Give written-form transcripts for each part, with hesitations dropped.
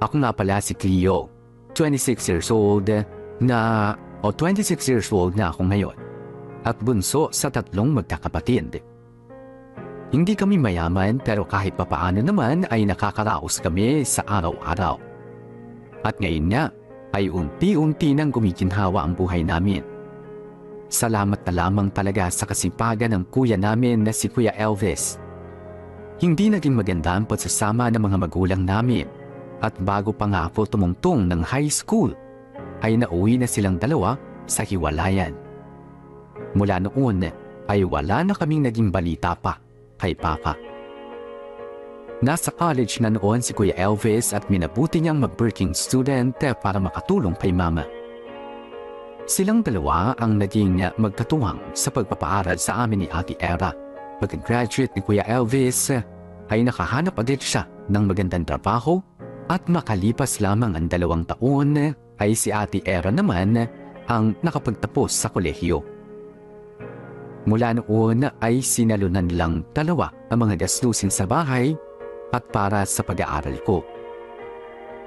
Ako nga pala si Cleo, 26 years old na 26 years old na ako ngayon at bunso sa 3 magkakapatid. Hindi kami mayaman pero kahit papaano naman ay nakakaraos kami sa araw-araw. At ngayon nga ay unti-unti nang gumiginhawa ang buhay namin. Salamat na lamang talaga sa kasipagan ng kuya namin na si Kuya Elvis. Hindi naging maganda ang pagsasama ng mga magulang namin at bago pa nga ako tumungtong ng high school ay nauwi na silang dalawa sa hiwalayan. Mula noon ay wala na kaming naging balita pa kay Papa. Nasa college na noon si Kuya Elvis at minabuti niyang mag-working student para makatulong kay Mama. Silang dalawa ang naging magkatuwang sa pagpapaaral sa amin ni Ate Era. Pagka-graduate ni Kuya Elvis ay nakahanap agad siya ng magandang trabaho at makalipas lamang ang 2 taon ay si Ate Era naman ang nakapagtapos sa kolehiyo. Mula noon ay sinalunan lang dalawa ang mga gastusin sa bahay at para sa pag-aaral ko.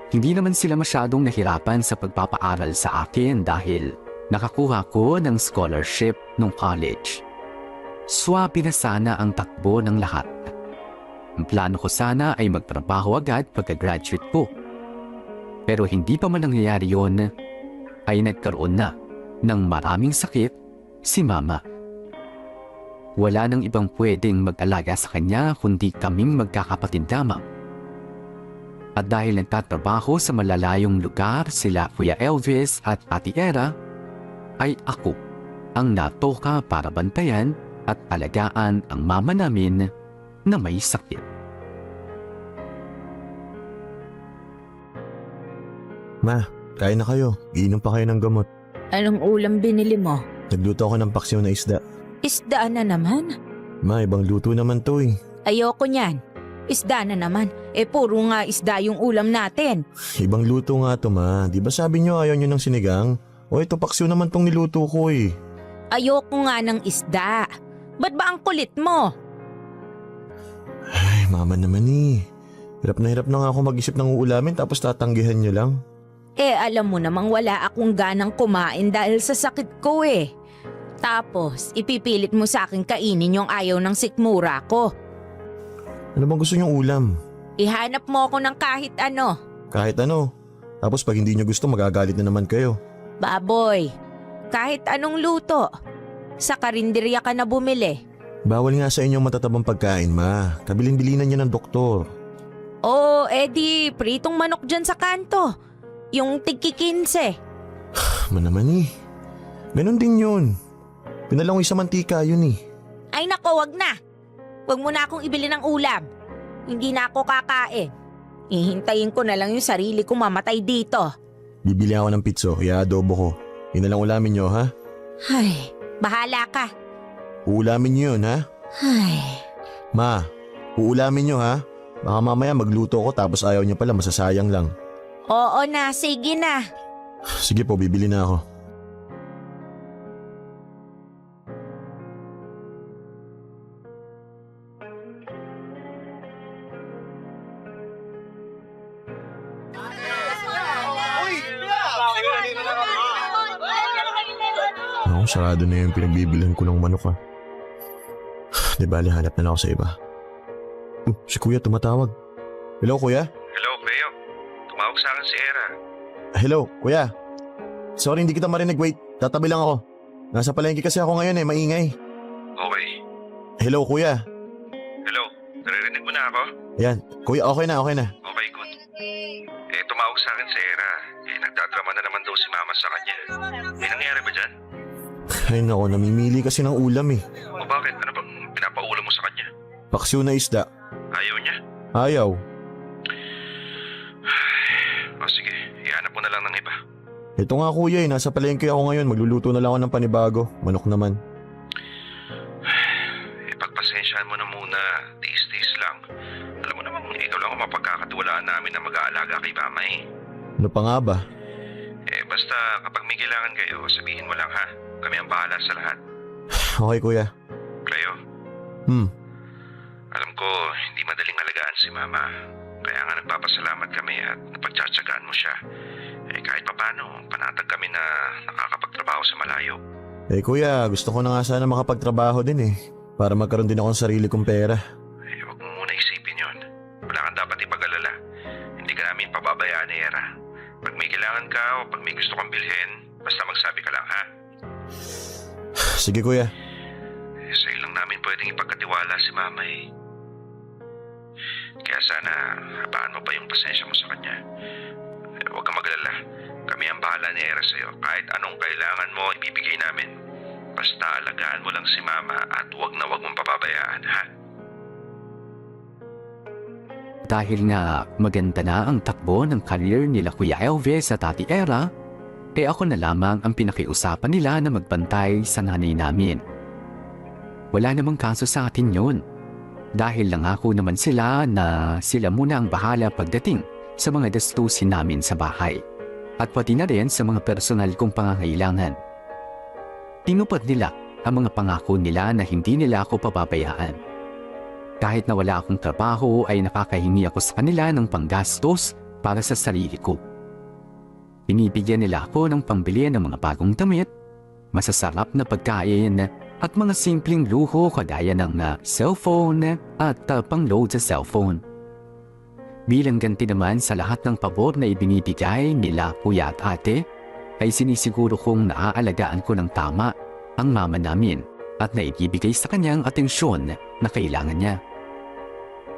Hindi naman sila masyadong nahirapan sa pagpapaaral sa akin dahil nakakuha ko ng scholarship nung college. Swabe na sana ang takbo ng lahat. Ang plano ko sana ay magtrabaho agad pagka-graduate ko. Pero hindi pa man nangyayari yun, ay nagkaroon na ng maraming sakit si Mama. Wala nang ibang pwedeng mag-alaga sa kanya kundi kaming magkakapatid lamang. At dahil nagtatrabaho sa malalayong lugar sila Kuya Elvis at Ate Era, ay ako ang natoka para bantayan at alagaan ang mama namin na may sakit. Ma, kain na kayo. Iinom pa kayo ng gamot. Anong ulam binili mo? Nagluto ako ng paksiw na isda. Isda na naman? Ma, ibang luto naman to eh. Ayoko niyan. Isda na naman. Puro nga isda yung ulam natin. Ibang luto nga to, ma. Di ba sabi nyo ayaw nyo ng sinigang? O ito paksiw naman tong niluto ko eh. Ayoko nga ng isda. Ba't ba ang kulit mo? Ay, mama naman eh. Hirap na nga ako mag-isip ng uulamin tapos tatanggihan nyo lang. Alam mo namang wala akong ganang kumain dahil sa sakit ko eh. Tapos, ipipilit mo sa akin kainin yung ayaw ng sikmura ko. Ano bang gusto nyong ulam? Ihanap mo ako ng kahit ano. Kahit ano. Tapos pag hindi nyo gusto magagalit na naman kayo. Baboy, kahit anong luto. Sa karinderya ka na bumili. Bawal nga sa inyo ang matatabang pagkain, ma. Kabilin-bilinan nyo ng doktor. Oh, edi, pritong manok dyan sa kanto. Yung tig-15. Ma naman eh. Ganon din yun. Pinalangoy sa mantika yun eh. Ay nako, wag na. Wag mo na akong ibili ng ulam. Hindi na ako kakain. Ihintayin ko na lang yung sarili ko mamatay dito. Bibili ako ng pitso, i-adobo ko. Yun na lang ulamin nyo, ha? Ay, bahala ka. Uulamin nyo yun, ha? Ay, Ma, uulamin nyo, ha? Baka mamaya magluto ko tapos ayaw nyo pala, masasayang lang. oo na, sige na. Sige po, bibili na ako. Ako, sarado na yung pinagbibilan ko ng manok, ha? Di bali, hanap na lang ako sa iba. Si Kuya tumatawag. Hello, Kuya? Hello, Cleo. Tumawag sa akin si Era. Hello, Kuya. Sorry, hindi kita marinig. Wait, tatabi lang ako. Nasa palengke kasi ako ngayon eh, maingay. Okay. Hello, Kuya. Hello, naririnig mo na ako? Ayan, Kuya, okay na. Okay, good. Tumawag sa akin si Era. Nagdadrama na naman daw si Mama sa kanya. May nangyari ba dyan? Ay nako, namimili kasi ng ulam eh. O bakit? Ano bang pinapaulam mo sa kanya? Paksiw na isda. Ayaw niya? Ayaw. O sige, ihanap mo na lang ng iba. Ito nga Kuya eh, nasa palengke ako ngayon. Magluluto na lang ako ng panibago. Manok naman. Pagpasensyahan mo na muna. Tiis-tiis lang. Alam mo namang ikaw lang ang mapagkakatiwalaan namin na mag-aalaga kay Mama eh. Ano pa nga ba? Basta kapag may kailangan kayo, sabihin mo lang ha. Kami ang bahala sa lahat. Okay Kuya. Cleo, alam ko hindi madaling alagaan si Mama. Kaya nga nagpapasalamat kami at napagtsatsagaan mo siya. Kahit papano, panatag kami na nakakapagtrabaho sa malayo. Kuya, gusto ko na nga sana makapagtrabaho din para magkaroon din ako ng sarili kong pera. Huwag mo muna isipin yon. Wala kang dapat ipag-alala. Hindi ka namin pababayaan ni Era. Pag may kailangan ka o pag may gusto kang bilhin, basta magsabi ka lang, ha? Sige kuya. Sa'yo lang namin pwedeng ipagkatiwala si Mama Kaya sana habaan mo pa yung pasensya mo sa kanya. Huwag kang magalala. Kami ang bahala ni Era sa'yo. Kahit anong kailangan mo, ibibigay namin. Basta alagaan mo lang si Mama at huwag na huwag mong pababayaan, ha? Dahil nga maganda na ang takbo ng career nila Kuya Elvis at Ate Era, ako na lamang ang pinakiusapan nila na magbantay sa nanay namin. Wala namang kaso sa atin yun. Dahil nangako naman sila na sila muna ang bahala pagdating sa mga gastusin namin sa bahay. At pati na rin sa mga personal kong pangangailangan. Tinupad nila ang mga pangako nila na hindi nila ako papabayaan. Kahit na wala akong trabaho ay nakakahingi ako sa kanila ng panggastos para sa sarili ko. Binibigyan nila ako ng pambili ng mga bagong damit, masasarap na pagkain at mga simpleng luho kagaya ng cellphone at pang-load sa cellphone. Bilang ganti naman sa lahat ng pabor na ibinibigay nila Kuya at Ate, ay sinisiguro kong naaalagaan ko ng tama ang mama namin at naibibigay sa kanyang atensyon na kailangan niya.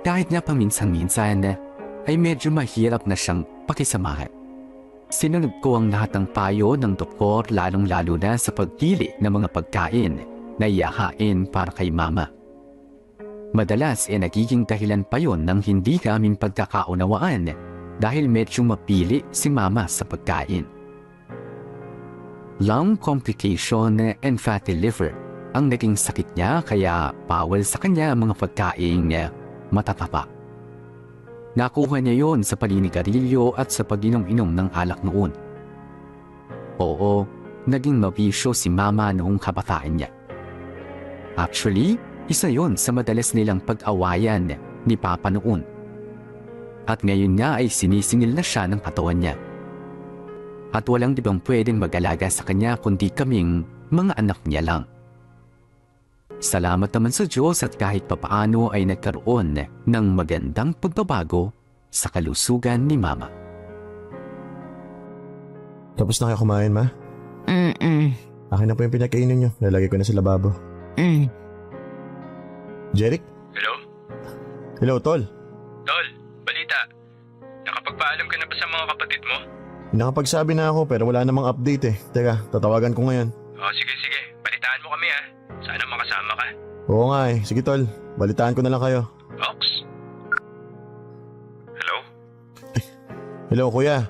Kahit nga paminsan-minsan ay medyo mahirap na siyang pakisamahan. Sinunod ko ang lahat ng payo ng doktor lalong-lalo na sa pagpili ng mga pagkain na ihahain para kay Mama. Madalas nagiging dahilan pa yon ng hindi kaming pagkakaunawaan dahil medyo mapili si Mama sa pagkain. Lung complication and fatty liver ang naging sakit niya kaya bawal sa kanya ang mga pagkain matatapa. Nakuha niya yon sa paninigarilyo at sa pag-inom-inom ng alak noon. Oo, naging mabisyo si Mama noong kabataan niya. Actually, isa yon sa madalas nilang pag-awayan ni Papa noon. At ngayon nga ay sinisingil na siya ng katawan niya. At walang ibang pwedeng mag-alaga sa kanya kundi kaming mga anak niya lang. Salamat naman sa Diyos at kahit papaano ay nagkaroon ng magandang pagbabago sa kalusugan ni Mama. Tapos na kayo kumain, Ma? Akin na po yung pinakainin nyo. Lalagay ko na sa lababo. Jeric? Hello? Hello, Tol. Tol, balita. Nakapagpaalam ka na ba sa mga kapatid mo? Nakapagsabi na ako pero wala namang update Teka, tatawagan ko ngayon. Sige. Balitaan mo kami Sana makasama ka. Oo nga Sige, Tol. Balitaan ko na lang kayo. Ox? Hello? Hello, Kuya.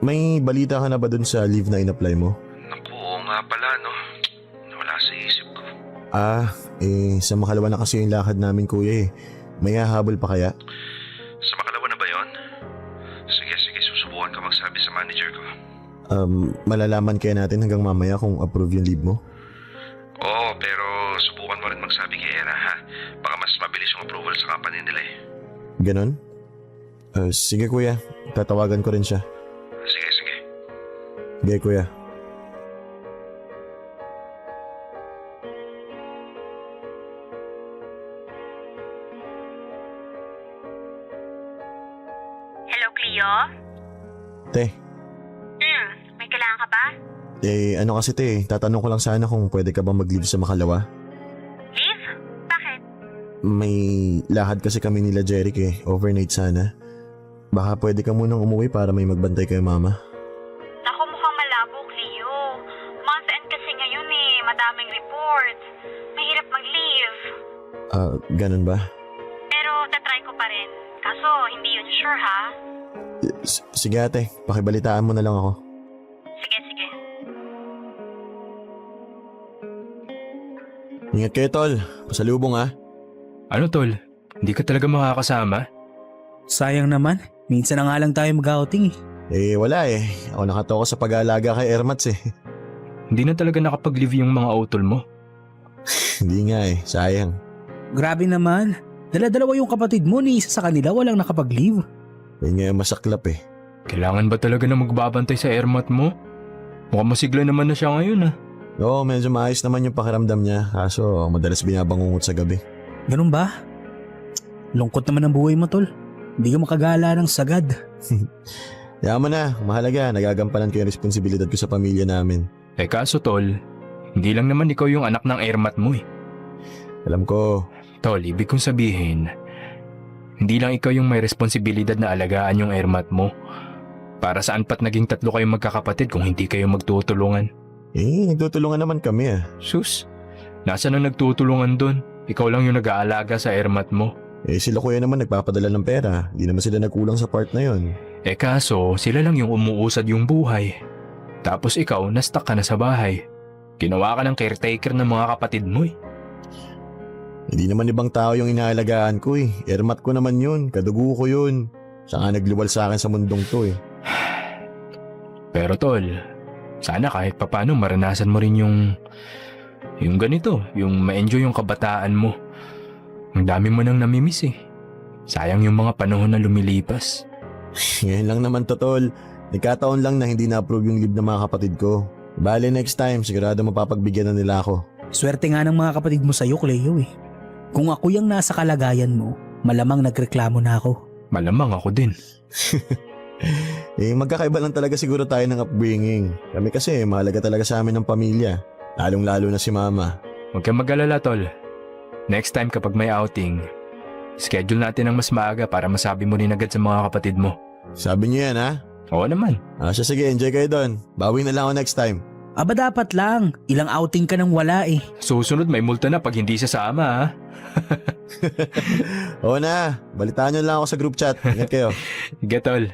May balita ka na ba dun sa leave na in-apply mo? Naku, oo nga pala, no? Nawala sa isip ko. Sa makalawa na kasi yung lakad namin, Kuya May hahabol pa kaya? Sa makalawa na ba yon? Sige, susubukan ka magsabi sa manager ko. Malalaman kaya natin hanggang mamaya kung approve yung leave mo? Oo, pero subukan mo rin magsabi kay Era, ha? Baka mas mabilis yung approval sa company nila Ganon? Sige, Kuya. Tatawagan ko rin siya. Sige. Sige, Kuya. Hello, Cleo? Te, May kailangan ka ba? ano kasi tatanong ko lang sana kung pwede ka bang mag-leave sa makalawa? Leave? Bakit? May lahad kasi kami nila Jeric overnight sana. Baka pwede ka munang umuwi para may magbantay kay Mama. Naku, mukhang malabo, Cleo. Month end kasi ngayon madaming reports. Mahirap mag-leave. Ganun ba? Pero tatry ko pa rin. Kaso, hindi yun sure, ha? Sige ate, pakibalitaan mo na lang ako. Sige. Ingat kayo, Tol. Pasalubong Ano, Tol? Hindi ka talaga makakasama? Sayang naman. Minsan na nga lang tayo mag-outing Wala Ako nakatoka sa pag-aalaga kay Ermats Hindi na talaga nakapag-leave yung mga utol mo. Hindi nga sayang. Grabe naman. Dala-dalawa yung kapatid mo, ni isa sa kanila walang nakapag-leave. Yun nga yung masaklap eh. Kailangan ba talaga na magbabantay sa airmat mo? Mukhang masigla naman na siya ngayon Oo, medyo maayos naman yung pakiramdam niya. Kaso madalas binabangungot sa gabi. Ganun ba? Lungkot naman ang buhay mo, tol. Hindi ka makagala ng sagad. Kaya mo na, mahalaga. Nagagampanan ko yung responsibilidad ko sa pamilya namin. Kaso tol, hindi lang naman ikaw yung anak ng airmat mo Alam ko, Tol, ibig kong sabihin, hindi lang ikaw yung may responsibilidad na alagaan yung airmat mo. Para saan pat naging 3 kayong magkakapatid kung hindi kayo magtutulungan? nagtutulungan naman kami Sus, nasaan ang nagtutulungan doon? Ikaw lang yung nag-aalaga sa airmat mo. Sila kuya naman nagpapadala ng pera. Hindi naman sila nagkulang sa part na yon. Kaso, sila lang yung umuusad yung buhay. Tapos ikaw, na-stuck ka na sa bahay. Ginawa ka ng caretaker ng mga kapatid mo Hindi naman ibang tao yung inaalagaan ko Airmat ko naman yun. Kadugo ko yun. Siya nga nagliwal sa akin sa mundong to Pero tol, sana kahit papano maranasan mo rin yung ganito, yung ma-enjoy yung kabataan mo. Ang dami mo nang namimiss Sayang yung mga panahon na lumilipas. Ngayon lang naman to, tol. Nagkataon lang na hindi na-approve yung leave ng mga kapatid ko. Bale next time, sigurado mapapagbigyan na nila ako. Swerte nga ng mga kapatid mo sa'yo, Cleo Kung ako yung nasa kalagayan mo, malamang nagreklamo na ako. Malamang ako din. Magkakaiba lang talaga siguro tayo ng upbringing. Kami kasi mahalaga talaga sa amin ng pamilya. Lalong-lalo na si mama. Huwag kang mag-alala, tol. Next time kapag may outing, schedule natin ng mas maaga para masabi mo rin agad sa mga kapatid mo. Sabi niyo yan, ha? Oo naman. Sige, enjoy kayo doon. Bawi na lang ako next time. Aba dapat lang, ilang outing ka nang wala Susunod may multa na pag hindi sasama Oo na, balitaan niyo lang ako sa group chat. Ingat kayo. Sige, tol.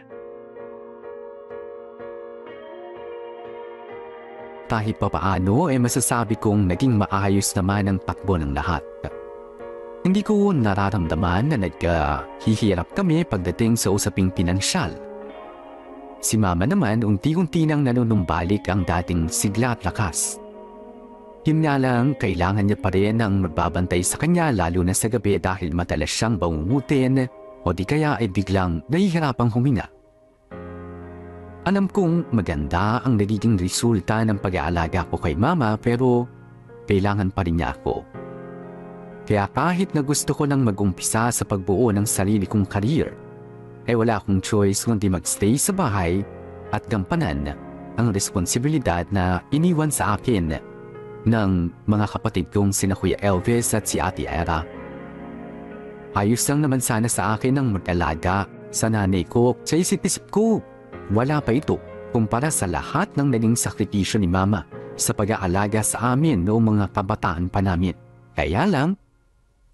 Kahit papaano masasabi kong naging maayos naman ang takbo ng lahat. Hindi ko nararamdaman na nagkahihirap kami pagdating sa usaping pinansyal. Si mama naman unti-unti nang nanunumbalik ang dating sigla at lakas. Yun nga lang, kailangan niya pa rin ang magbabantay sa kanya lalo na sa gabi dahil madalas siyang bangungutin o di kaya ay biglang nahihirapang huminga. Alam kong maganda ang nagiging resulta ng pag-aalaga ko kay mama pero kailangan pa rin niya ako. Kaya kahit na gusto ko nang mag-umpisa sa pagbuo ng sarili kong career, wala akong choice kundi magstay sa bahay at gampanan ang responsibilidad na iniwan sa akin ng mga kapatid kong sina Kuya Elvis at si Ate Era. Ayos lang naman sana sa akin ang mag-alaga sa nanay ko sa isip-isip ko. Wala pa ito kumpara sa lahat ng naging sakripisyo ni Mama sa pag-aalaga sa amin noong mga kabataan pa namin. Kaya lang,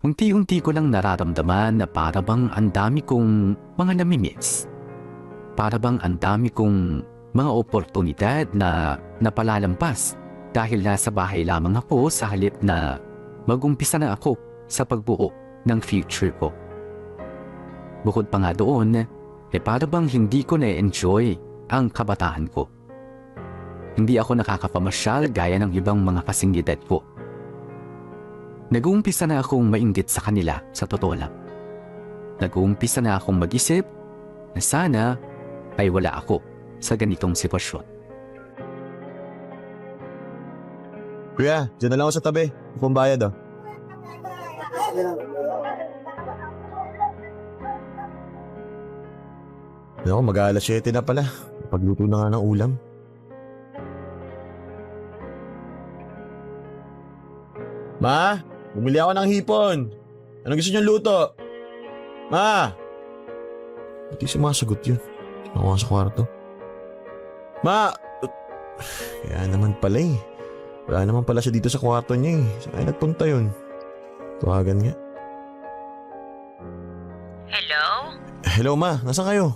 unti-unti ko lang nararamdaman na para bang ang dami kong mga namimiss. Para bang ang dami kong mga oportunidad na napalalampas dahil nasa bahay lamang ako sa halip na mag-umpisa na ako sa pagbuo ng future ko. Bukod pa nga doon, para bang hindi ko na-enjoy ang kabataan ko. Hindi ako nakakapamasyal gaya ng ibang mga kasingidad ko. Nag-uumpisa na akong mainggit sa kanila sa totoo lang. Nag-uumpisa na akong mag-isip na sana ay wala ako sa ganitong sitwasyon. Kuya, dyan na lang ako sa tabi. Kung bayad Ako, mag-aalas 7 na pala. Pagluto na nga ng ulam. Ma, bumili ako ng hipon. Anong gusto niyong luto? Ma! Hindi sumasagot yun. Ako sa kwarto. Ma! Kaya naman pala Wala naman pala siya dito sa kwarto niya Saan ay nagpunta yun? Tawagan nga. Hello? Hello ma, nasaan kayo?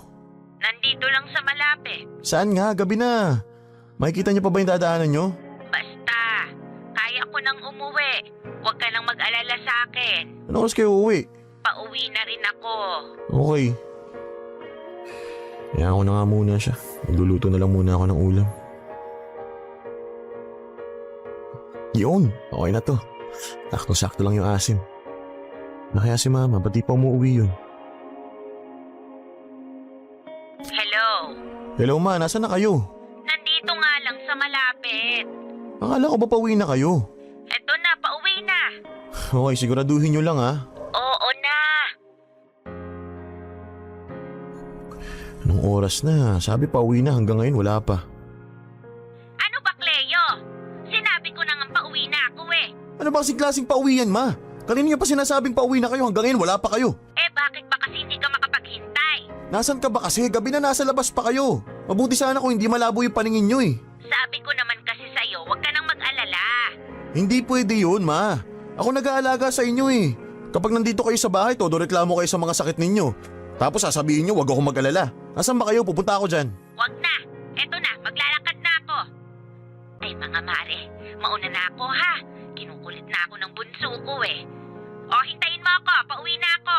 Nandito lang sa malapit. Saan nga? Gabi na. Makikita niyo pa ba yung dadaanan niyo? Basta, kaya ko nang umuwi. Huwag ka nang mag-alala sa akin. Ano oras kayo uuwi? Pauwi na rin ako. Okay. Kaya ako na nga muna siya. Nagluluto na lang muna ako ng ulam. Yun, okay na to. Sakto-sakto lang yung asim. Nakaya si Mama, ba't di pa umuwi yun? Hello? Hello Ma, nasaan na kayo? Nandito nga lang sa malapit. Akala ko ba pauwi na kayo? Eto na, pauwi na. Okay, siguraduhin nyo lang ha. Oo na. Anong oras na? Sabi pauwi na, hanggang ngayon wala pa. Ano ba, Cleo? Sinabi ko na nga pauwi na ako eh. Ano ba kasing klaseng pauwi yan, Ma? Kanina nyo pa sinasabing pauwi na kayo, hanggang ngayon wala pa kayo. Eh bakit ba kasi hindi ka makapaghintay? Nasaan ka ba kasi? Gabi na nasa labas pa kayo. Mabuti sana kung hindi malabo yung paningin nyo eh. Sabi ko naman kasi sa'yo, huwag ka nang mag-alala. Hindi pwede yun, Ma. Ako nag-aalaga sa inyo eh. Kapag nandito kayo sa bahay, todo reklamo kayo sa mga sakit ninyo. Tapos sasabihin nyo, wag ako mag-alala. Nasaan ba kayo? Pupunta ako dyan. Huwag na. Eto na, maglalakad na ako. Ay mga mare, mauna na ako ha. Kinukulit na ako ng bunso ko eh. O, hintayin mo ako. Pauwi na ako.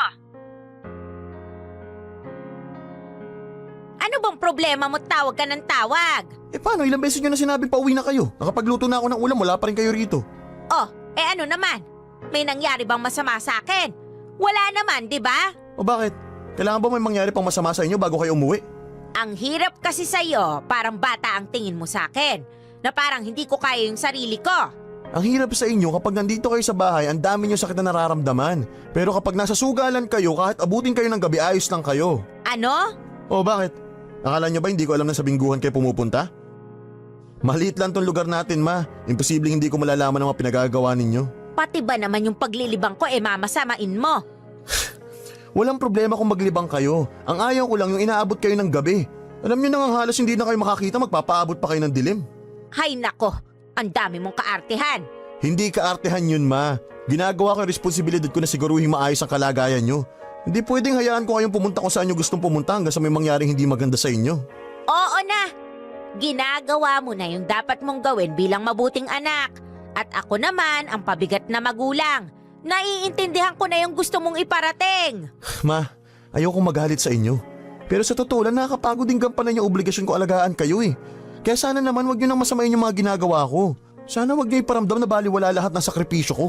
Ano bang problema mo? Tawag ka ng tawag. Eh paano? Ilang beses nyo na sinabing pauwi na kayo? Nakapagluto na ako ng ulam, wala pa rin kayo rito. Oh, eh ano naman? May nangyari bang masama sa akin? Wala naman, di ba? O bakit? Kailangan ba may mangyari pang masama sa inyo bago kayo umuwi? Ang hirap kasi sa'yo, parang bata ang tingin mo sa akin. Na parang hindi ko kaya yung sarili ko. Ang hirap sa inyo kapag nandito kayo sa bahay, ang dami nyo sakit na nararamdaman. Pero kapag nasa sugalan kayo, kahit abutin kayo ng gabi, ayos lang kayo. Ano? O bakit? Akala nyo ba hindi ko alam na sa bingguhan kayo pumupunta? Maliit lang tong lugar natin, Ma. Imposibleng hindi ko malalaman ang mga pinagagawa ninyo. Pati ba naman yung paglilibang ko mamasamain mo? Walang problema kung maglibang kayo. Ang ayaw ko lang yung inaabot kayo ng gabi. Alam nyo nang halos hindi na kayo makakita, magpapaabot pa kayo ng dilim. Hay nako, ang dami mong kaartehan. Hindi kaartehan yun, Ma. Ginagawa ko yung responsibilidad ko na siguruhin maayos ang kalagayan nyo. Hindi pwedeng hayaan ko kayong pumunta kung saan nyo gustong pumunta hanggang sa may mangyaring hindi maganda sa inyo. Oo na, ginagawa mo na yung dapat mong gawin bilang mabuting anak. At ako naman ang pabigat na magulang. Naiintindihan ko na yung gusto mong iparating. Ma, ayoko magalit sa inyo. Pero sa totoo lang, nakakapagod din gampanan yung obligasyon ko alagaan kayo eh. Kaya sana naman wag nyo nang masamain yung mga ginagawa ko. Sana wag nyo iparamdam na baliwala lahat ng sakripisyo ko.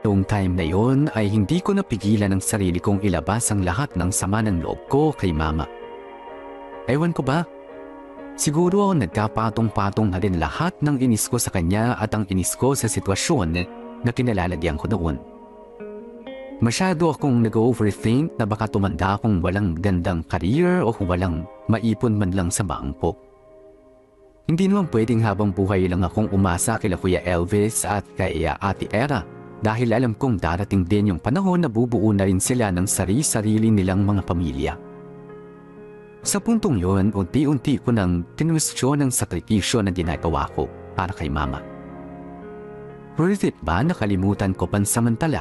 Noong time na yon ay hindi ko napigilan ang sarili kong ilabas ang lahat ng sama ng loob ko kay Mama. Ewan ko ba? Siguro nagkapatong-patong na rin lahat ng inis ko sa kanya at ang inis ko sa sitwasyon na kinalalagyan ko noon. Masyado akong nag-overthink na baka tumanda akong walang gandang career o walang maipon man lang sa bangko. Hindi naman pwedeng habang buhay lang akong umasa kila Kuya Elvis at kay Ate Era dahil alam kong darating din yung panahon na bubuo na rin sila ng sarili-sarili nilang mga pamilya. Sa puntong yon, unti-unti ko nang tinwestiyon ang sakripisyo na ginagawa ko para kay Mama. Worth it ba nakalimutan ko pansamantala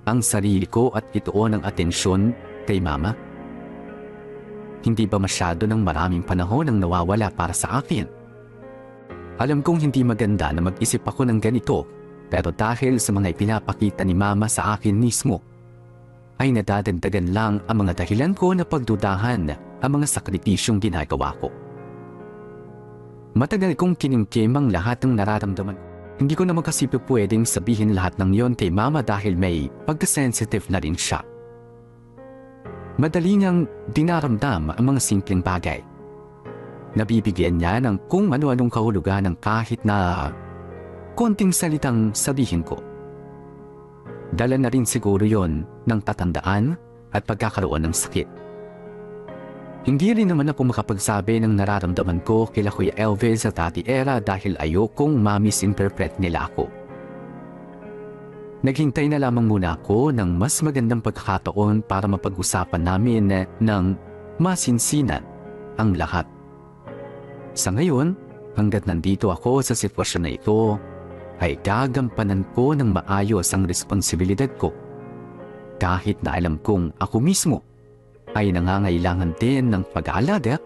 ang sarili ko at ituon ang atensyon kay Mama? Hindi ba masyado ng maraming panahon ang nawawala para sa akin? Alam kong hindi maganda na mag-isip ako ng ganito, pero dahil sa mga ipinapakita ni Mama sa akin mismo, ay nadadagdagan lang ang mga dahilan ko na pagdudahan ang mga sakripisyong ginagawa ko. Matagal kong kinimkim ang lahat ng nararamdaman. Hindi ko naman kasi pwedeng sabihin lahat ng yon kay Mama dahil may pagka-sensitive na rin siya. Madali niyang dinaramdam ang mga simpleng bagay. Nabibigyan niya ng kung ano-anong kahulugan ng kahit na konting salitang sabihin ko. Dala na rin siguro yon ng tatandaan at pagkakaroon ng sakit. Hindi rin naman ako makapagsabi ng nararamdaman ko kila Kuya Elvis at Ate Era dahil ayokong ma-misinterpret nila ako. Naghintay na lamang muna ako ng mas magandang pagkakataon para mapag-usapan namin ng masinsinan ang lahat. Sa ngayon, hanggat nandito ako sa sitwasyon na ito, ay gagampanan ko ng maayos ang responsibilidad ko. Kahit na alam kong ako mismo ay nangangailangan din ng pag-aalaga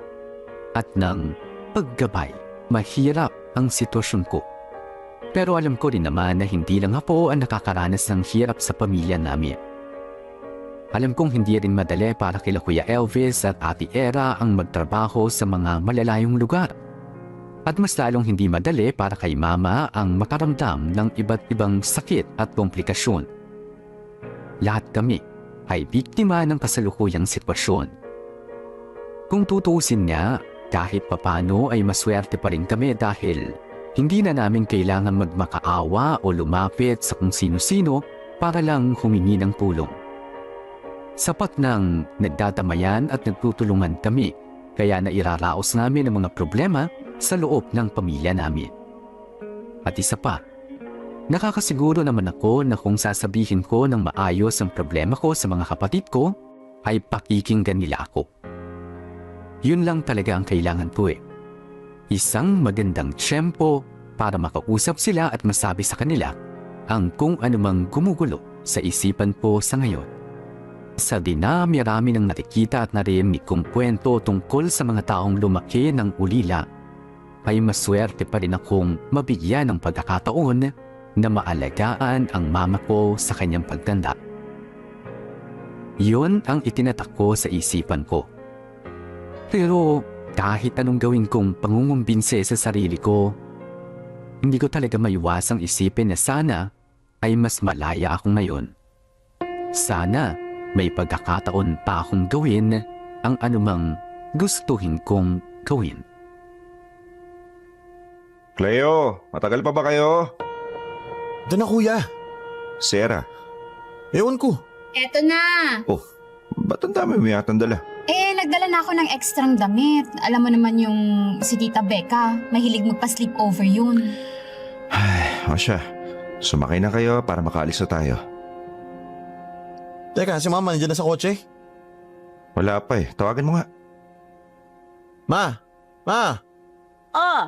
at ng paggabay. Mahirap ang sitwasyon ko. Pero alam ko rin naman na hindi lang ako ang nakakaranas ng hirap sa pamilya namin. Alam kong hindi rin madali para kila Kuya Elvis at Ate Era ang magtrabaho sa mga malalayong lugar. At mas lalong hindi madali para kay mama ang makaramdam ng iba't ibang sakit at komplikasyon. Lahat kami ay biktima ng kasalukuyang sitwasyon. Kung tutuusin niya, kahit papano ay maswerte pa rin kami dahil hindi na namin kailangan magmakaawa o lumapit sa kung sino-sino para lang humingi ng tulong. Sapat nang nagdadamayan at nagtutulungan kami, kaya nairaraos namin ang mga problema sa loob ng pamilya namin. At isa pa, nakakasiguro naman ako na kung sasabihin ko ng maayos ang problema ko sa mga kapatid ko, ay pakikinggan nila ako. Yun lang talaga ang kailangan ko eh. Isang magandang tiyempo para makausap sila at masabi sa kanila ang kung anumang gumugulo sa isipan ko sa ngayon. Sa dinami-rami ng nakikita at narinig kong kwento tungkol sa mga taong lumaki ng ulila, ay maswerte pa rin akong mabigyan ng pagkakataon na maalagaan ang mama ko sa kanyang pagtanda. Yun ang itinatak ko sa isipan ko. Pero kahit anong gawin kong pangungumbinse sa sarili ko, hindi ko talaga maiwasang isipin na sana ay mas malaya ako ngayon. Sana may pagkakataon pa akong gawin ang anumang gustuhin kong gawin. Cleo, matagal pa ba kayo? Doon na kuya. Sarah, Ewan ko. Eto na. ba't ang dami mo yata dala? Nagdala na ako ng ekstrang damit. Alam mo naman yung si Tita Becca, mahilig magpa-sleepover yun. O siya, sumakay na kayo para makaalis na tayo. Teka, si mama nandiyan na sa kotse? Wala pa eh, tawagan mo nga. Ma! Ma! Oh,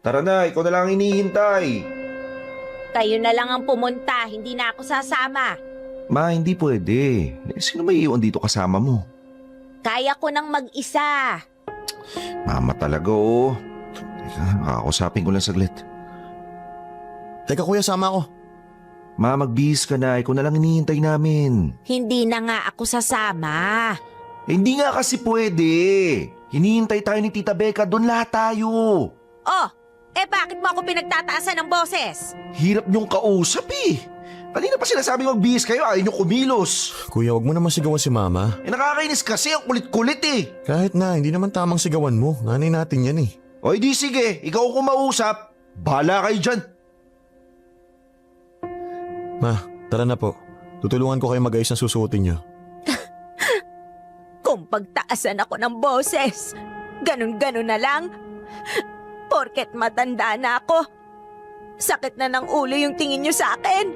Tara na, ikaw na lang hinihintay. kayo na lang ang pumunta, hindi na ako sasama. Ma, hindi pwede. Sino may iwan dito kasama mo? Kaya ko nang mag-isa. Mama talaga oh. Teka, kakausapin ko lang saglit. Teka kuya, sama ako. Ma, magbihis ka na. Ikaw na lang hinihintay namin. Hindi na nga ako sasama. Hindi nga kasi pwede. Hinihintay tayo ni Tita Becca. Doon lahat tayo. Oh, bakit mo ako pinagtataasan ng boses? Hirap niyong kausap eh. Kanina pa sinasabi magbihis kayo. Ayaw niyong kumilos. Kuya, wag mo naman sigawan si mama. Nakakainis kasi. Ang kulit-kulit eh. Kahit na, hindi naman tamang sigawan mo. Nanay natin yan eh. O di sige. Ikaw kung mausap. Bahala kayo dyan. Ma, tara na po. Tutulungan ko kayo mag-ayos ng susuotin niyo. Kung pagtaasan ako ng boses, ganun-ganun na lang. Porket matanda na ako. Sakit na ng ulo yung tingin niyo sa akin.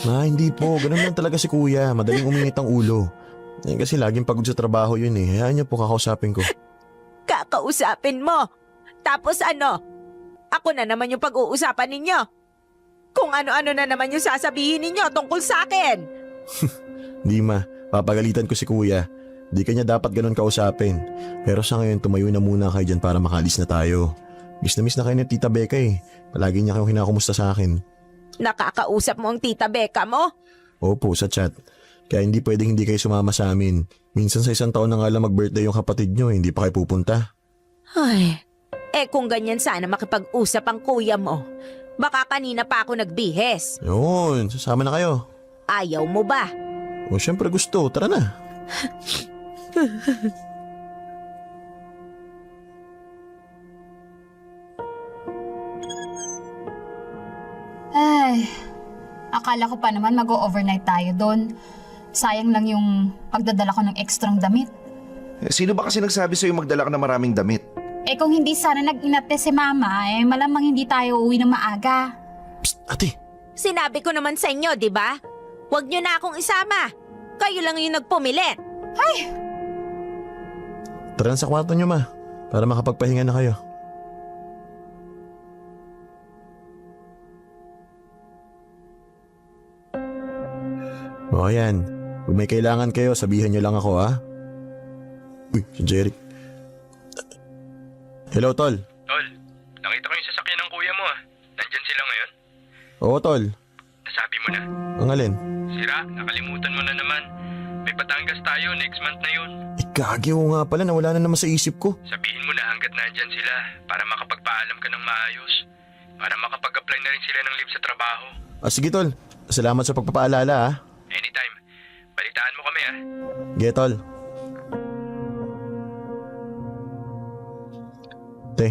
Ma, hindi po. Ganun lang talaga si kuya. Madaling uminit ang ulo. Kasi laging pagod sa trabaho yun eh. Hayaan niyo po kakausapin ko. Kakausapin mo. Tapos ano? Ako na naman yung pag-uusapan ninyo. Kung ano-ano na naman yung sasabihin ninyo tungkol sa akin. Di ma, papagalitan ko si kuya. Di kanya dapat ganun kausapin. Pero sa ngayon, tumayo na muna kayo dyan para makalis na tayo. Miss na kayo ni Tita Becca eh. Palagi niya kayong kinakumusta sa akin. Nakakausap mo ang Tita Becca mo? Opo, sa chat. Kaya hindi pwedeng hindi kayo sumama sa amin. Minsan sa isang taon na nga lang mag-birthday yung kapatid nyo, hindi pa kayo pupunta. Ay, kung ganyan sana makipag-usap ang kuya mo. Baka kanina pa ako nagbihes. Yun, sasama na kayo. Ayaw mo ba? O syempre gusto, tara na. Ay, akala ko pa naman mag-overnight tayo doon. Sayang lang yung pagdadala ko ng ekstrang damit. Sino ba kasi nagsabi sa'yo magdala ka ng maraming damit? Kung hindi sana nag-inate si Mama, malamang hindi tayo uuwi ng maaga. Psst, ate. Sinabi ko naman sa inyo, di ba? Huwag niyo na akong isama. Kayo lang yung nagpumilit. Tara na sa kwarto nyo ma, para makapagpahinga na kayo. O ayan, kung may kailangan kayo, sabihan nyo lang ako ha. Uy, si Jeric. Hello, Tol. Tol, nakita ko yung sasakyan ng kuya mo ah. Nandyan sila ngayon? Oo, Tol. Nasabi mo na. Ang alin? Sira, nakalimutan mo na naman. May Batangas tayo, next month na yun. Gagi ko nga pala, nawala na naman sa isip ko. Sabihin mo na hanggang hanggat nandyan sila para makapagpaalam ka ng maayos. Para makapag-apply na rin sila ng leave sa trabaho. Sige tol, salamat sa pagpapaalala ha. Anytime. Balitaan mo kami Ge tol. Te,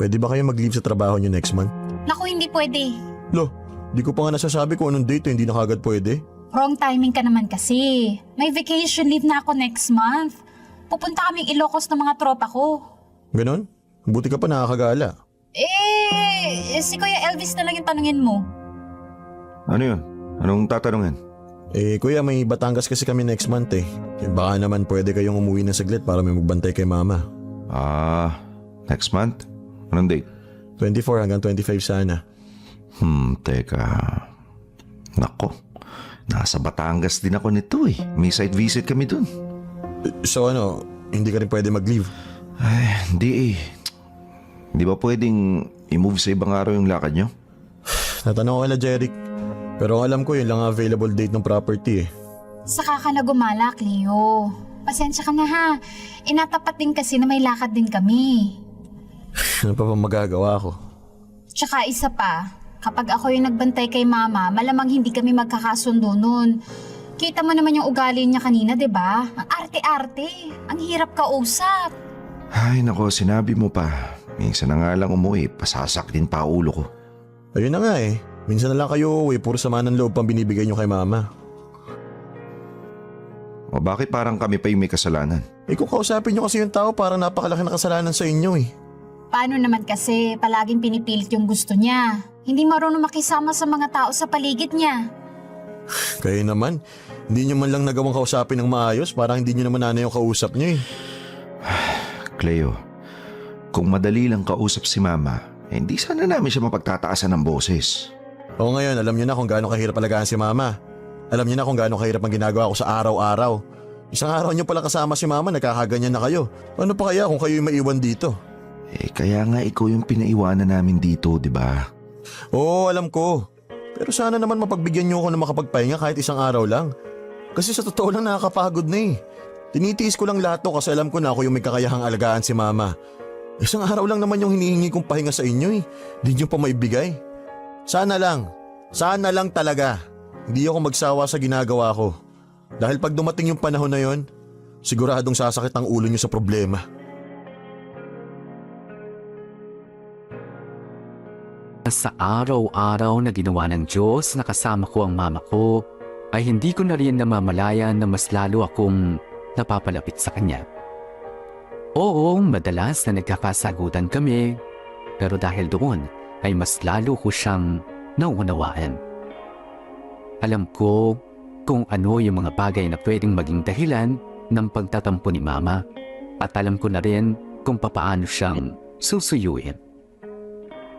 pwede ba kayo mag-leave sa trabaho nyo next month? Naku, hindi pwede. Lo, di ko pa nga nasasabi kung anong date hindi na kagad pwede. Wrong timing ka naman kasi. May vacation leave na ako next month. Pupunta kaming Ilocos ng mga tropa ko. Ganon? Buti ka pa nakakagala. Si Kuya Elvis na lang yung tanungin mo. Ano yun? Anong tatanungin? Kuya, may Batangas kasi kami next month Baka naman pwede kayong umuwi ng saglit para may magbantay kay mama. Next month? Anong date? 24 hanggang 25 sana. Teka. Nako, nasa Batangas din ako nito May site visit kami dun. So hindi ka rin pwede mag-leave? Ay, hindi Hindi ba pwedeng i-move sa ibang araw yung lakad nyo? Natanong ko kay Jeric. Pero ang alam ko yun lang ang available date ng property Saka ka na gumalak, Leo. Pasensya ka na ha. Inatapat din kasi na may lakad din kami. Ano pa magagawa ko? Tsaka isa pa, kapag ako yung nagbantay kay mama, malamang hindi kami magkakasundo nun. Kita mo naman yung ugali niya kanina, 'di ba? Ang arte-arte. Ang hirap kausap. Ay, nako, sinabi mo pa. Minsan na nga lang umuwi, pasasak din pa ulo ko. Ayun na nga Minsan na lang kayo uwi, puro sama ng loob pang binibigay nyo kay mama. O bakit parang kami pa yung may kasalanan? Kung kausapin nyo kasi yung tao, parang napakalaki na kasalanan sa inyo Paano naman kasi palaging pinipilit yung gusto niya? Hindi marunong makisama sa mga tao sa paligid niya. Kaya naman, hindi nyo man lang nagawang kausapin ng maayos, parang hindi nyo naman nanay yung kausap nyo Cleo, kung madali lang kausap si mama, hindi sana namin siya mapagtataasan ng boses. Oo, ngayon, alam nyo na kung gaano kahirap alagaan si mama. Alam nyo na kung gaano kahirap ang ginagawa ko sa araw-araw. Isang araw nyo pala kasama si mama, nagkakaganyan na kayo. Ano pa kaya kung kayo yung maiwan dito? Kaya nga ikaw yung pinaiwanan namin dito, di ba? Oo, alam ko. Pero sana naman mapagbigyan nyo ako na makapagpahinga kahit isang araw lang. Kasi sa totoo lang nakakapagod na Tinitiis ko lang lahat to kasi alam ko na ako yung may kakayahang alagaan si mama. Isang araw lang naman yung hinihingi kong pahinga sa inyo Di nyo pa maibigay. Sana lang talaga. Hindi ako magsawa sa ginagawa ko. Dahil pag dumating yung panahon na yon, siguradong sasakit ang ulo nyo sa problema. Sa araw-araw na ginawa ng Diyos na kasama ko ang mama ko, ay hindi ko na rin namamalayan na mas lalo akong napapalapit sa kanya. Oo, madalas na nagkakasagutan kami, pero dahil doon ay mas lalo ko siyang nauunawaan. Alam ko kung ano yung mga bagay na pwedeng maging dahilan ng pagtatampo ni mama at alam ko na rin kung papaano siyang susuyuin.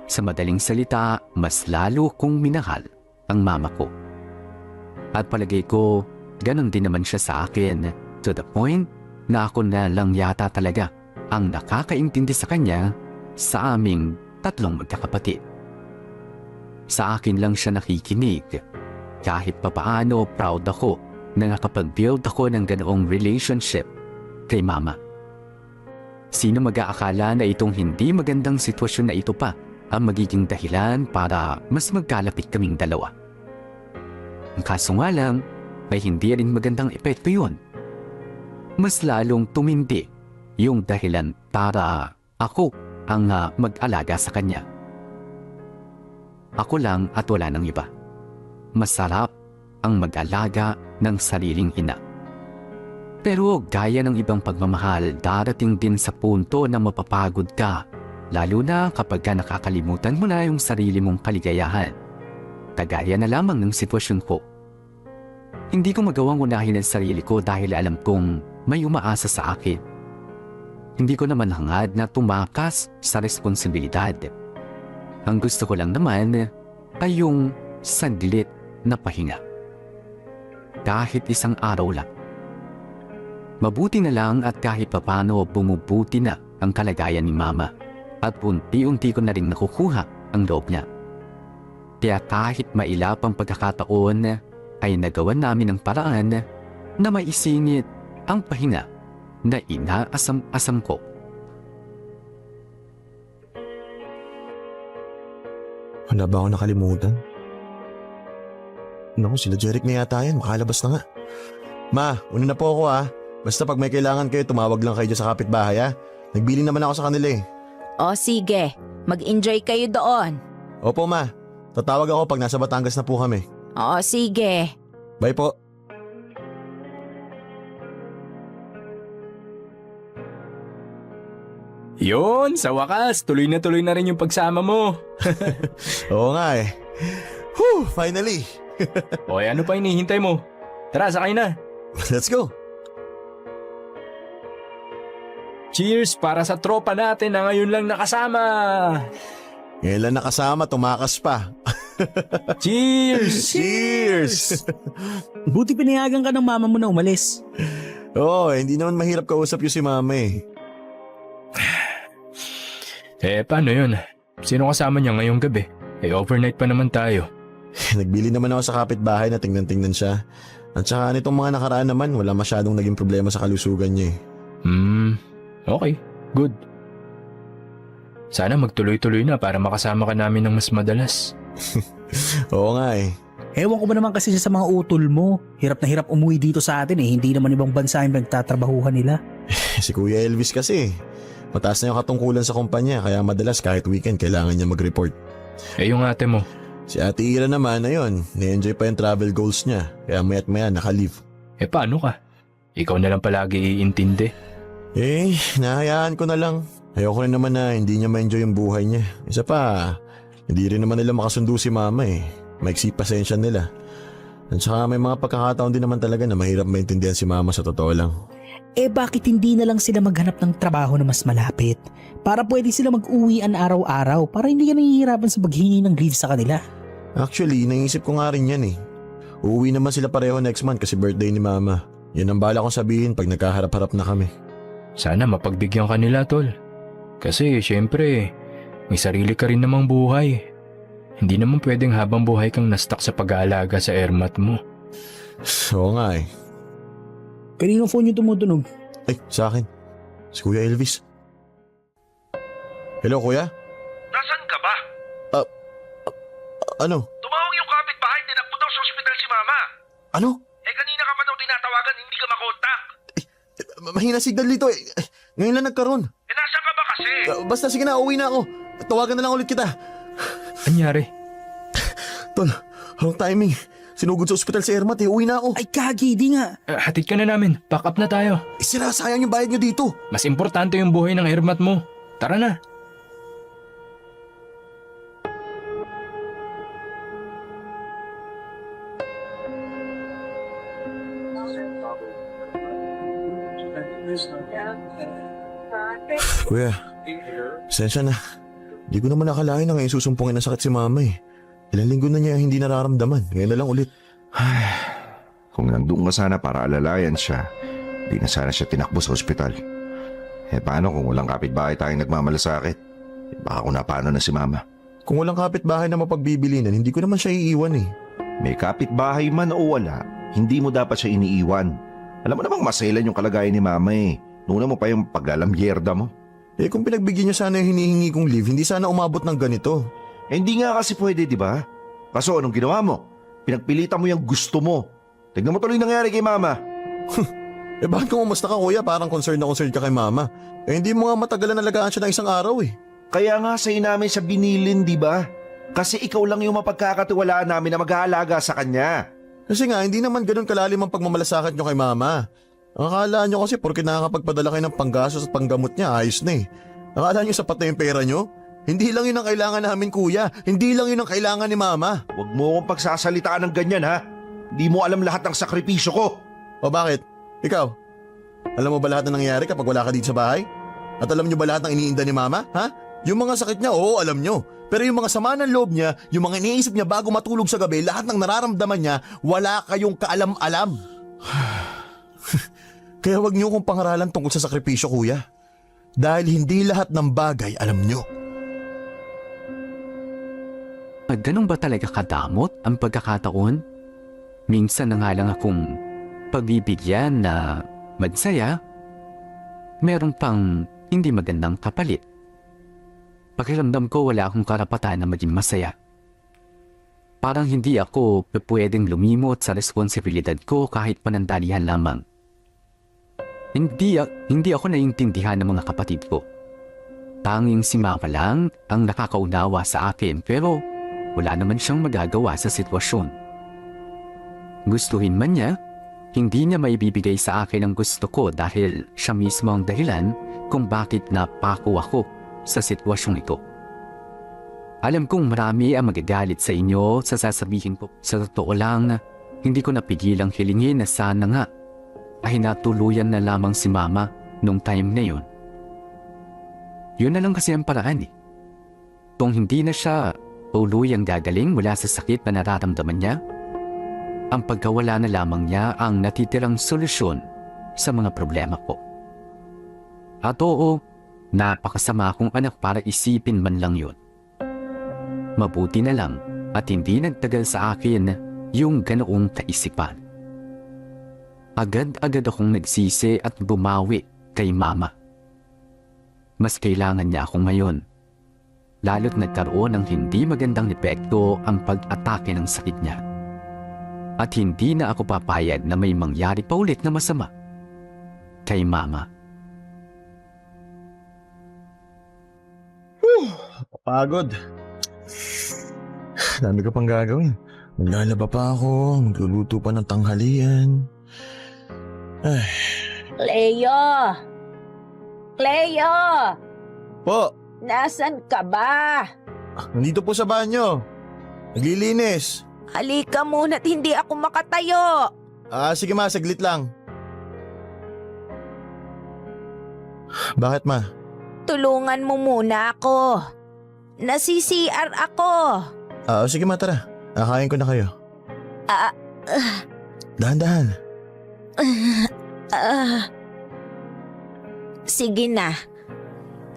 Sa madaling salita, mas lalo kong minahal ang mama ko. At palagay ko, ganon din naman siya sa akin to the point na ako na lang yata talaga ang nakakaintindi sa kanya sa aming tatlong magkakapatid. Sa akin lang siya nakikinig. Kahit papaano proud ako na nakapag-build ako ng ganoong relationship kay mama. Sino mag-aakala na itong hindi magandang sitwasyon na ito pa ang magiging dahilan para mas magkalapit kaming dalawa. Ang kaso nga lang, ay hindi rin magandang epekto yun. Mas lalong tumindi yung dahilan para ako ang mag-alaga sa kanya. Ako lang at wala nang iba. Masarap ang mag-alaga ng sariling ina. Pero gaya ng ibang pagmamahal, darating din sa punto na mapapagod ka, lalo na kapag nakakalimutan mo na yung sarili mong kaligayahan. Kagaya na lamang ng sitwasyon ko. Hindi ko magawang unahin ang sarili ko dahil alam kong may umaasa sa akin. Hindi ko naman hangad na tumakas sa responsibilidad. Ang gusto ko lang naman ay yung saglit na pahinga. Kahit isang araw lang. Mabuti na lang at kahit papano bumubuti na ang kalagayan ni mama at unti-unti ko na rin nakukuha ang loob niya. Kaya kahit mailap ang pagkakataon ay nagawan namin ang paraan na maisingit ang pahinga na inaasam-asam ko Wala ba ako nakalimutan? Naku, sila Jeric na yata yan. Makalabas na nga. Ma, una na po ako ha. Basta pag may kailangan kayo, tumawag lang kayo dyan sa kapitbahay ha. Nagbili naman ako sa kanila eh. O sige, mag-enjoy kayo doon. Opo ma, tatawag ako pag nasa Batangas na po kami. O sige. Bye po. Yun, sa wakas, tuloy na rin yung pagsama mo. Oo nga eh. Whew, finally. O ano pa hinihintay mo? Tara, sakay na. Let's go. Cheers para sa tropa natin na ngayon lang nakasama. Ngayon lang nakasama, tumakas pa. Cheers! Cheers! Buti pinayagan ka ng mama mo na umalis. Oo, hindi naman mahirap kausap yung si mama eh. Paano yun? Sino kasama niya ngayong gabi? Overnight pa naman tayo. Nagbili naman ako sa kapitbahay na tingnan-tingnan siya. At saka nitong mga nakaraan naman, wala masyadong naging problema sa kalusugan niya eh. Okay, good. Sana magtuloy-tuloy na para makasama ka namin ng mas madalas. Oo nga eh. Ewan ko ba naman kasi siya sa mga utol mo. Hirap na hirap umuwi dito sa atin eh. Hindi naman ibang bansa yung nagtatrabahuhan nila. Si Kuya Elvis kasi, mataas na yung katungkulan sa kumpanya kaya madalas kahit weekend kailangan niya mag-report. Yung ate mo? Si Ate Ira naman, ayun, ni-enjoy pa yung travel goals niya kaya maya't maya naka-leave. Paano ka? Ikaw na lang palagi iintindi. Nahayaan ko na lang. Ayoko rin naman na hindi niya ma-enjoy yung buhay niya. Isa pa, hindi rin naman nila makasundo si mama eh. Maiksi pasensya nila. At saka may mga pagkakataon din naman talaga na mahirap maintindihan si mama sa totoo lang. Bakit hindi na lang sila maghanap ng trabaho na mas malapit? Para pwede sila mag-uwian araw-araw para hindi ka nahihirapan sa paghingi ng leave sa kanila. Actually, naisip ko nga rin yan eh. Uuwi naman sila pareho next month kasi birthday ni mama. Yan ang bala kong sabihin pag nagkaharap-harap na kami. Sana mapagbigyan ka nila, tol. Kasi syempre, may sarili ka rin namang buhay. Hindi naman pwedeng habang buhay kang na-stuck sa pag-aalaga sa airmat mo. Oo nga eh. Kaninong phone yung tumutunog? Ay, sa akin. Si Kuya Elvis. Hello, Kuya? Nasaan ka ba? Ano? Tumawag yung kapitbahay, tinakbo daw sa ospital si Mama. Ano? Kanina ka pa daw tinatawagan, hindi ka makontak. Mahina signal dito eh. Ngayon lang nagkaroon. Nasaan ka ba kasi? Basta sige na, uwi na ako. Tawagan na lang ulit kita. Anyari? Tol, wrong timing. Sinugod sa ospital si Ermat eh. Uwi na ako. Ay kagi, di nga. Hatid ka na namin. Pack up na tayo. Sira, sayang yung bayad nyo dito. Mas importante yung buhay ng airmat mo. Tara na. Kuya, pasensya na. Di ko naman nakalain na ngayon susumpungin ng sakit si mama eh. Ilang linggo na niya hindi nararamdaman. Ngayon na lang ulit. Kung nandun ka sana para alalayan siya, di na sana siya tinakbo sa ospital. Paano kung walang kapitbahay tayong nagmamalasakit? Baka kung paano na si mama. Kung walang kapitbahay na mapagbibilinan, hindi ko naman siya iiwan eh. May kapitbahay man o wala, hindi mo dapat siya iniiwan. Alam mo namang masailan yung kalagayan ni mama eh. Nuna mo pa yung paglalamyerda mo. Kung pinagbigyan niya sana yung hinihingi kong leave, hindi sana umabot ng ganito. Hindi nga kasi pwede, di ba? Kaso anong ginawa mo? Pinagpilitan mo yung gusto mo. Tignan mo tuloy nangyari kay mama. Bakit kung umusta ka kuya? Parang concerned ka kay mama. Hindi mo nga matagalan nalagaan siya ng isang araw eh. Kaya nga sa'yo namin siya binilin, di ba? Kasi ikaw lang yung mapagkakatiwalaan namin na mag-aalaga sa kanya. Kasi nga, hindi naman ganun kalalim ang pagmamalasakit niyo kay mama. Ang akala niyo kasi porque nakakapagpadala kayo ng panggastos at panggamot niya, ayos na eh. Akala niyo sapat na yung pera niyo? Hindi lang yun ang kailangan namin kuya. Hindi lang yun ang kailangan ni mama. Huwag mo akong pagsasalitaan ng ganyan ha. Hindi mo alam lahat ng sakripisyo ko. O bakit? Ikaw? Alam mo ba lahat na nangyayari kapag wala ka dito sa bahay? At alam niyo ba lahat ng iniinda ni mama? Ha? Yung mga sakit niya, oo alam niyo. Pero yung mga sama ng loob niya, yung mga iniisip niya bago matulog sa gabi, lahat ng nararamdaman niya, wala kayong kaalam-alam. Kaya wag niyo kong pangaralan tungkol sa sakripisyo kuya. Dahil hindi lahat ng bagay alam niyo. Ganun ba talaga kadamot ang pagkakataon? Minsan na nga lang akong pagbibigyan na magsaya, meron pang hindi magandang kapalit. Pakiramdam ko wala akong karapatan na maging masaya. Parang hindi ako pwedeng lumimot sa responsibilidad ko kahit panandalihan lamang. Hindi ako naiintindihan ng mga kapatid ko. Tanging si Mama lang ang nakakaunawa sa akin pero wala naman siyang magagawa sa sitwasyon. Gustuhin man niya, hindi niya maibibigay sa akin ang gusto ko dahil siya mismo ang dahilan kung bakit napako ako sa sitwasyong ito. Alam kong marami ang magagalit sa inyo sa sasabihin ko. Sa totoo lang, hindi ko napigilang hilingin na sana nga ay natuluyan na lamang si Mama nung time na yun. Yun na lang kasi ang paraan eh. Kung hindi na siya tuluyang gagaling mula sa sakit na nararamdaman niya, ang pagkawala na lamang niya ang natitirang solusyon sa mga problema ko. At oo, napakasama akong anak para isipin man lang yun. Mabuti na lang at hindi nagtagal sa akin yung ganoong kaisipan. Agad-agad akong nagsisi at bumawi kay Mama. Mas kailangan niya ako ngayon. Lalo't nagkaroon ng hindi magandang epekto ang pag-atake ng sakit niya. At hindi na ako papayag na may mangyari pa ulit na masama kay Mama. Pagod. Dami ko pang gagawin. Maglalaba pa ako, magluluto pa ng tanghalian. Ay. Cleo! Cleo! Po, Nasaan ka ba? nandito po sa banyo. Naglilinis. Halika muna at hindi ako makatayo. Sige ma, saglit lang. Bakit ma? Tulungan mo muna ako. Nasi-CR ako. Sige ma, tara. Kain ko na kayo. Dahan-dahan. Sige na.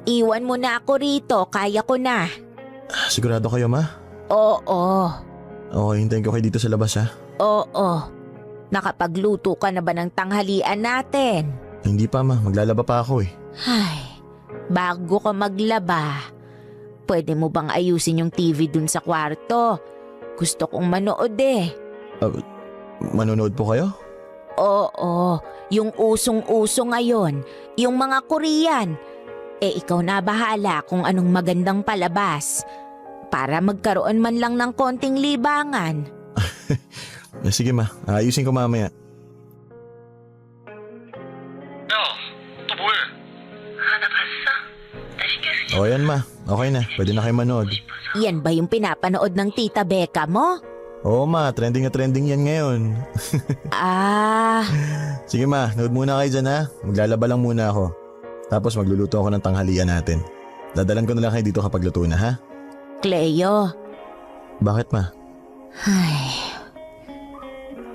Iwan mo na ako rito. Kaya ko na. Sigurado kayo ma? Oo. Okay, hintayin ko kayo dito sa labas ha. Oo. Nakapagluto ka na ba ng tanghalian natin? Hindi pa ma, maglalaba pa ako eh. Ay, bago ka maglaba, pwede mo bang ayusin yung TV dun sa kwarto? Gusto kong manood eh. Manonood po kayo? Oo, yung usong-uso ngayon, yung mga Korean. Ikaw na bahala kung anong magandang palabas. Para magkaroon man lang ng konting libangan. Sige ma, ayusin ko mamaya. O yan ma, okay na, pwede na kayo manood. Yan ba yung pinapanood ng Tita Becca mo? Oo ma, trending na trending yan ngayon. Sige ma, nood muna kayo dyan ha. Maglalaba lang muna ako. Tapos magluluto ako ng tanghalian natin. Dadalan ko na lang kayo dito kapag luto na ha. Cleo. Bakit ma? Ay,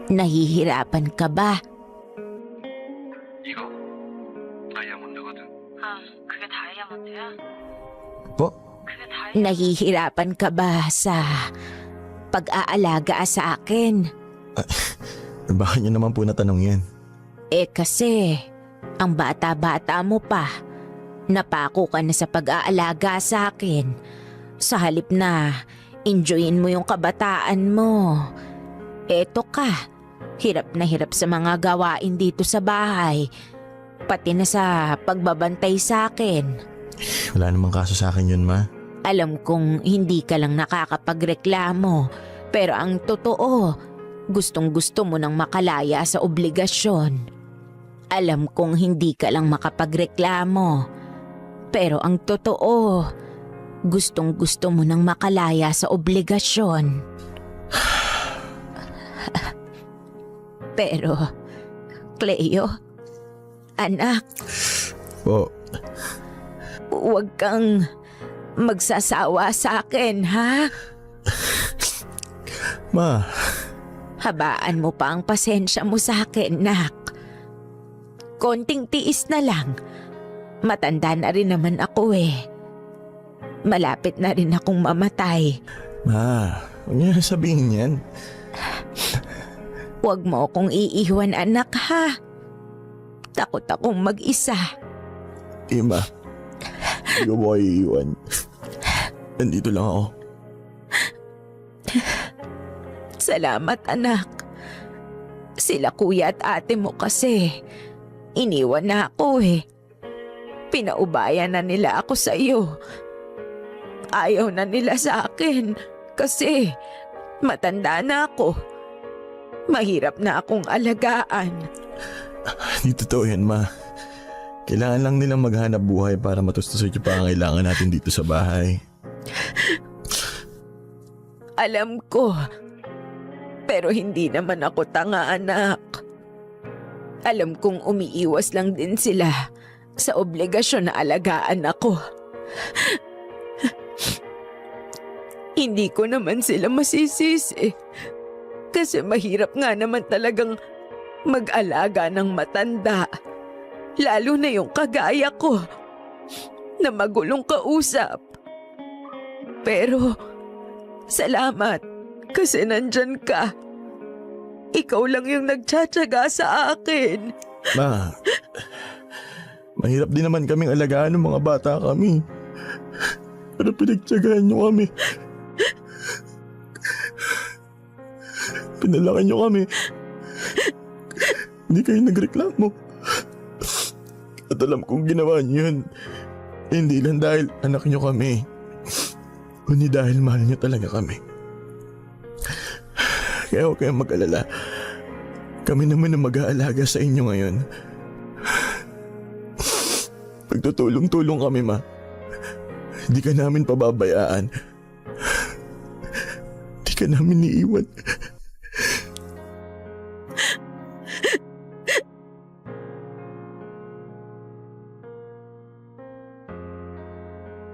nahihirapan ka ba? 이거 다이아몬드거든. 그게 다이아몬드야? Po? 그게 다이아몬드. Nahihirapan ka ba sa pag-aalaga sa akin? Bakit nyo naman po natanong yan? Kasi, ang bata-bata mo pa. Napako ka na sa pag-aalaga sa akin. Sa halip na enjoyin mo yung kabataan mo. Eto ka, hirap na hirap sa mga gawain dito sa bahay. Pati na sa pagbabantay sa akin. Wala namang kaso sa akin yun ma. Alam kong hindi ka lang nakakapagreklamo, pero ang totoo, gustong-gusto mo nang makalaya sa obligasyon. Alam kong hindi ka lang makapagreklamo, pero ang totoo, gustong-gusto mo nang makalaya sa obligasyon. Pero, Cleo, anak, Po, huwag kang magsasawa sa akin, ha? ma, Habaan mo pa ang pasensya mo sa akin, nak. Konting tiis na lang. Matanda na rin naman ako eh. Malapit na rin akong mamatay. ma, huwag niyo na sabihin yan. Huwag mo akong iiwan, anak, ha? Takot akong mag-isa. Ma, hindi ko mo kayo iiwan. Nandito lang ako. Salamat anak. Sila kuya at ate mo kasi iniwan na ako eh. Pinaubayan na nila ako sa iyo. Ayaw na nila sa akin kasi matanda na ako. Mahirap na akong alagaan. Hindi totoo yan, Ma. Kailangan lang nilang maghanap buhay para matustos yung pangangailangan natin dito sa bahay. Alam ko. Pero hindi naman ako tanga, anak. Alam kong umiiwas lang din sila sa obligasyon na alagaan ako. Hindi ko naman sila masisisi. Kasi mahirap nga naman talagang mag-alaga ng matanda. Lalo na yung kagaya ko na magulong kausap. Pero salamat kasi nandyan ka. Ikaw lang yung nagtsatsaga sa akin. Ma, mahirap din naman kaming alagaan ng mga bata kami. Pero pinagtsagaan niyo kami. Pinalaki niyo kami. Hindi kayo nagreklamo. At alam kong ginawa niyo yun. Hindi lang dahil anak niyo kami. Kundi dahil mahal niyo talaga kami. Kaya huwag kayong mag-alala. Kami naman ang mag-aalaga sa inyo ngayon. Pagtutulong-tulong kami, Ma. Hindi ka namin pababayaan. Hindi ka namin iiwan.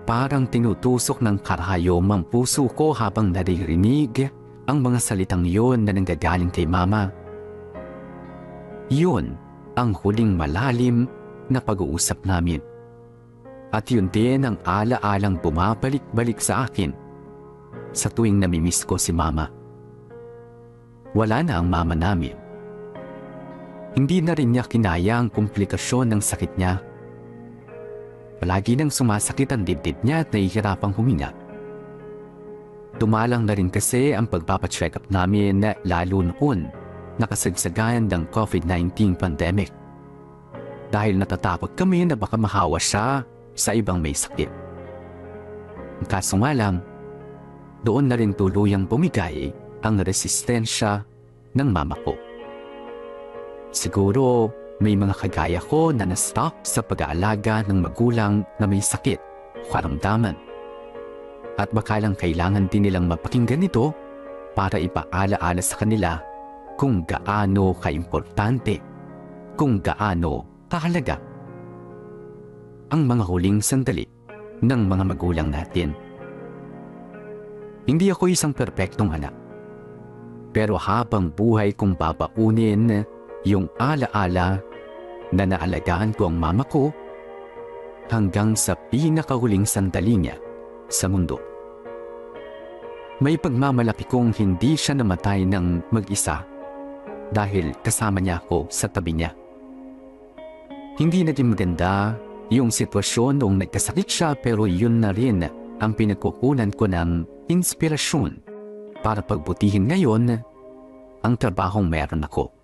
Parang tinutusok ng karayom ang puso ko habang naririnig ang mga salitang yun na nanggagaling kay Mama. Yun ang huling malalim na pag-uusap namin. At yun din ang ala-alang bumabalik-balik sa akin sa tuwing namimiss ko si Mama. Wala na ang mama namin. Hindi na rin niya kinaya ang komplikasyon ng sakit niya. Palagi nang sumasakit ang dibdib niya at nahihirapang huminga. Tumalang na rin kasi ang pagpapacheck up namin lalo noon nakasagsagan ng COVID-19 pandemic. Dahil natatakot kami na baka mahawa siya sa ibang may sakit. Kaso nga lang, doon na rin tuluyang bumigay ang resistensya ng mama ko. Siguro may mga kagaya ko na na-stuck sa pag-aalaga ng magulang na may sakit, karamdaman. At baka lang kailangan din nilang mapakinggan ito para ipaalaala sa kanila kung gaano kaimportante, kung gaano kahalaga ang mga huling sandali ng mga magulang natin. Hindi ako isang perpektong anak. Pero habang buhay kong babaunin yung alaala na naalagaan ko ang mama ko hanggang sa pinakahuling sandali niya sa mundo. May pagmamalaki kong hindi siya namatay ng mag-isa dahil kasama niya ako sa tabi niya. Hindi naging maganda yung sitwasyon noong nagkasakit siya pero yun na rin ang pinagkukunan ko ng inspirasyon para pagbutihin ngayon ang trabahong meron ako.